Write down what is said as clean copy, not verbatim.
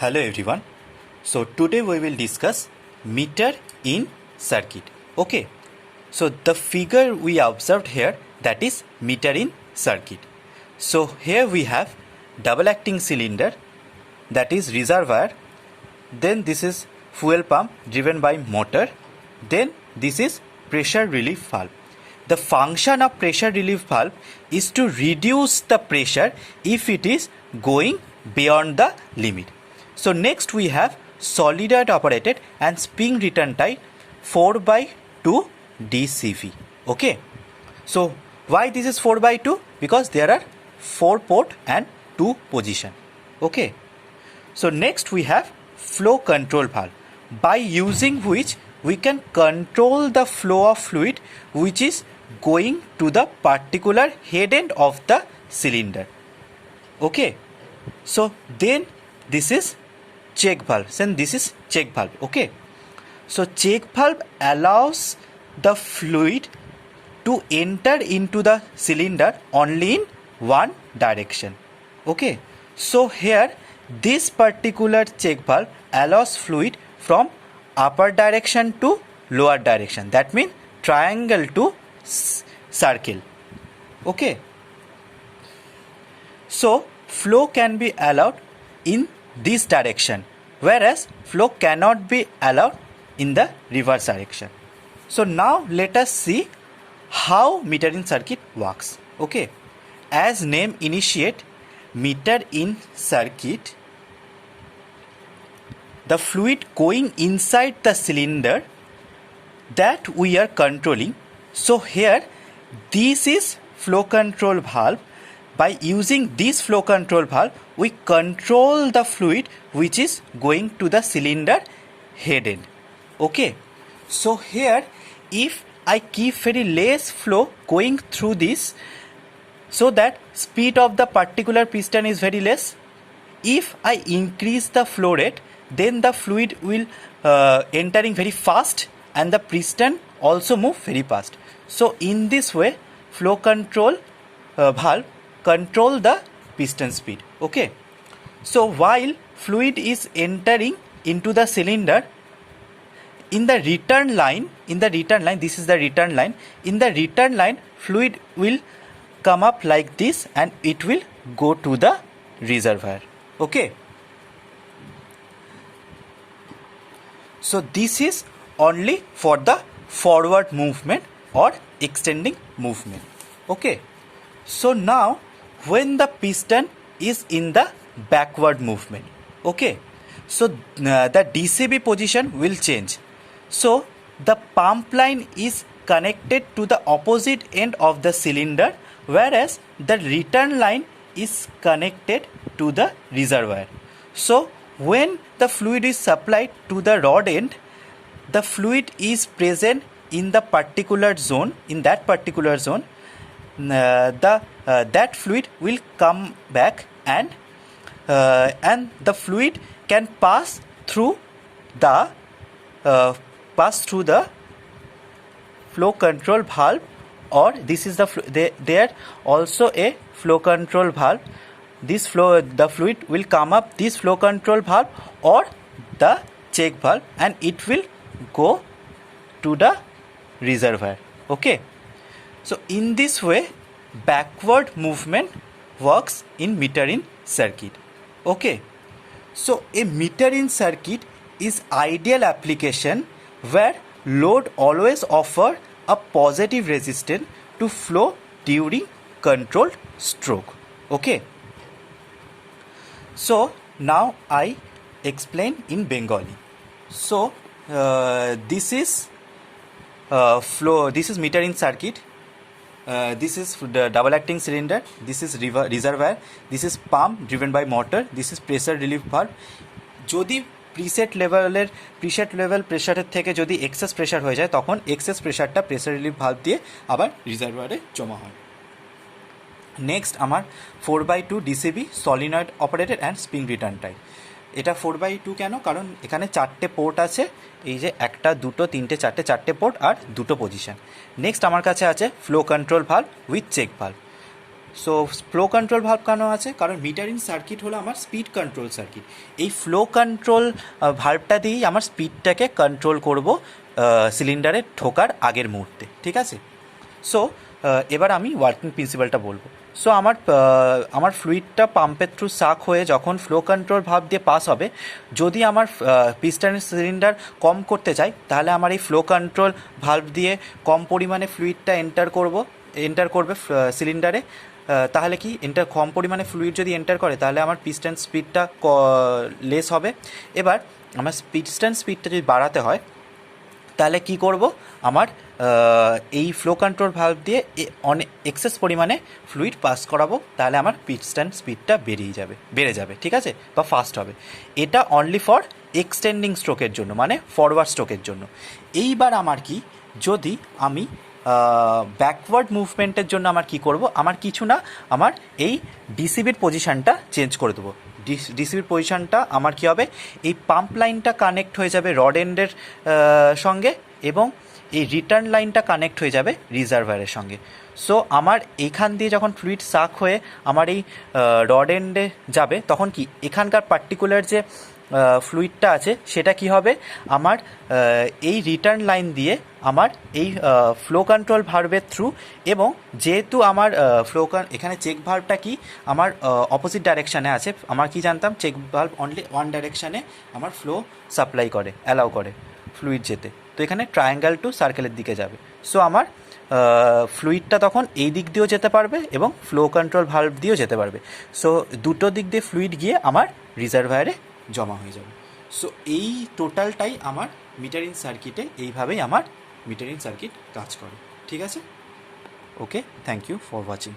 Hello everyone. So today we will discuss meter in circuit. Okay. So the figure we observed here, that is meter in circuit. So here we have double acting cylinder, that is reservoir. Then this is fuel pump driven by motor. Then this is pressure relief valve. The function of pressure relief valve is to reduce the pressure if it is going beyond the limit. So next we have solenoid operated and spring return type 4/2 DCV. Okay. So why this is 4/2? Because there are 4 port and 2 position. Okay. So next we have flow control valve, by using which we can control the flow of fluid which is going to the particular head end of the cylinder. Okay. So then this is check valve, and this is check valve. Okay. So check valve allows the fluid to enter into the cylinder only in one direction. Okay. So here this particular check valve allows fluid from upper direction to lower direction. That means triangle to circle. Okay. So flow can be allowed in this direction, whereas flow cannot be allowed in the reverse direction. So now let us see how meter in circuit works. Okay. As name initiate, meter in circuit, the fluid going inside the cylinder that we are controlling. So here this is flow control valve. By using this flow control valve, we control the fluid which is going to the cylinder head end. Okay. So here if I keep very less flow going through this, so that speed of the particular piston is very less. If I increase the flow rate, then the fluid will entering very fast and the piston also move very fast. So in this way flow control valve control the piston speed. Okay. So while fluid is entering into the cylinder, in the return line, this is the return line. In the return line, fluid will come up like this and it will go to the reservoir. Okay. So this is only for the forward movement or extending movement. Okay. So now when the piston is in the backward movement, okay, so the DCV position will change. So the pump line is connected to the opposite end of the cylinder, whereas the return line is connected to the reservoir. So when the fluid is supplied to the rod end, the fluid is present in the particular zone. In that particular zone, that fluid will come back and the fluid can pass through the flow control valve, or this is there also a flow control valve. The fluid will come up this flow control valve or the check valve and it will go to the reservoir. Okay. So in this way backward movement works in meter in circuit. Okay. So a meter in circuit is ideal application where load always offer a positive resistance to flow during controlled stroke. Okay. So now I explain in Bengali. So this is flow. This is meter in circuit. This is the double acting cylinder. This is reservoir. This is pump driven by motor. This is pressure relief valve. যদি preset level প্রেসারের থেকে যদি access pressure হয়ে যায়, তখন access প্রেসারটা pressure relief valve দিয়ে আবার রিজার্ভারে জমা হয়। নেক্সট আমার 4/2 DCV solenoid operated and spring return type. এটা 4/2 কেন? কারণ এখানে 4টে পোর্ট আছে, এই যে 1 2 3 4টে পোর্ট আর 2টো পজিশন। নেক্সট আমার কাছে আছে flow control valve with check valve. So flow control valve কেন আছে, কারণ মিটারিং সার্কিট হলো আমার স্পিড কন্ট্রোল সার্কিট। এই ফ্লো কন্ট্রোল ভাল্বটা দিয়েই আমার স্পিডটাকে কন্ট্রোল করব সিলিন্ডারে ঢোকার আগের মুহূর্তে, ঠিক আছে। সো এবার আমি ওয়ার্কিং প্রিন্সিপালটা বলবো। সো আমার ফ্লুইডটা পাম্পের থ্রু সাক হয়ে যখন ফ্লো কন্ট্রোল ভাল্ব দিয়ে পাস হবে, যদি আমার পিস্টনের সিলিন্ডার কম করতে চাই, তাহলে আমার এই ফ্লো কন্ট্রোল ভাল্ব দিয়ে কম পরিমাণে ফ্লুইডটা এন্টার করবে সিলিন্ডারে। তাহলে কি কম পরিমাণে ফ্লুইড যদি এন্টার করে, তাহলে আমার পিস্টন স্পিডটা লেস হবে। এবার আমার পিস্টন স্পিডটা যদি বাড়াতে হয়, তাহলে কি করব, আমার এই ফ্লো কন্ট্রোল ভাল্ব দিয়ে অনেক এক্সেস পরিমাণে ফ্লুইড পাস করাবো, তাহলে আমার পিস্টন স্পিডটা বেড়ে যাবে, ঠিক আছে, বা ফাস্ট হবে। এটা অনলি ফর এক্সটেন্ডিং স্ট্রোকের জন্য, মানে ফরওয়ার্ড স্ট্রোকের জন্য। এইবার আমার কি, যদি আমি ব্যাকওয়ার্ড মুভমেন্টের জন্য আমার কি করব, আমার কিছু না, আমার এই ডিসিবির পজিশানটা চেঞ্জ করে দেবো। ডিসিবির পজিশানটা আমার কি হবে, এই পাম্প লাইনটা কানেক্ট হয়ে যাবে রড এন্ডের সঙ্গে, এবং এই রিটার্ন লাইনটা কানেক্ট হয়ে যাবে রিজার্ভারের সঙ্গে। সো আমার এখান দিয়ে যখন ফ্লুইড সাক হয়ে আমার এই রড এন্ডে যাবে, তখন কি এখানকার পার্টিকুলার যে ফ্লুইডটা আছে সেটা কি হবে, আমার এই রিটার্ন লাইন দিয়ে আমার এই ফ্লো কন্ট্রোল ভাল্বের থ্রু, এবং যেহেতু আমার এখানে চেক ভাল্বটা কি আমার অপোজিট ডাইরেকশানে আছে, আমার কি জানতাম চেক ভাল্ব অনলি ওয়ান ডাইরেকশানে আমার ফ্লো সাপ্লাই করে, অ্যালাউ করে ফ্লুইড যেতে। তো এখানে ট্রায়াঙ্গেল টু সার্কেলের দিকে যাবে। সো আমার ফ্লুইডটা তখন এই দিক দিয়েও যেতে পারবে এবং ফ্লো কন্ট্রোল ভাল্ব দিয়েও যেতে পারবে। সো দুটো দিক দিয়ে ফ্লুইড গিয়ে আমার রিজার্ভায়ারে জমা হয়ে যাবে। সো এই টোটালটাই আমার মিটারিং সার্কিটে, এইভাবেই আমার মিটারিং সার্কিট কাজ করে, ঠিক আছে। ওকে, থ্যাংক ইউ ফর ওয়াচিং।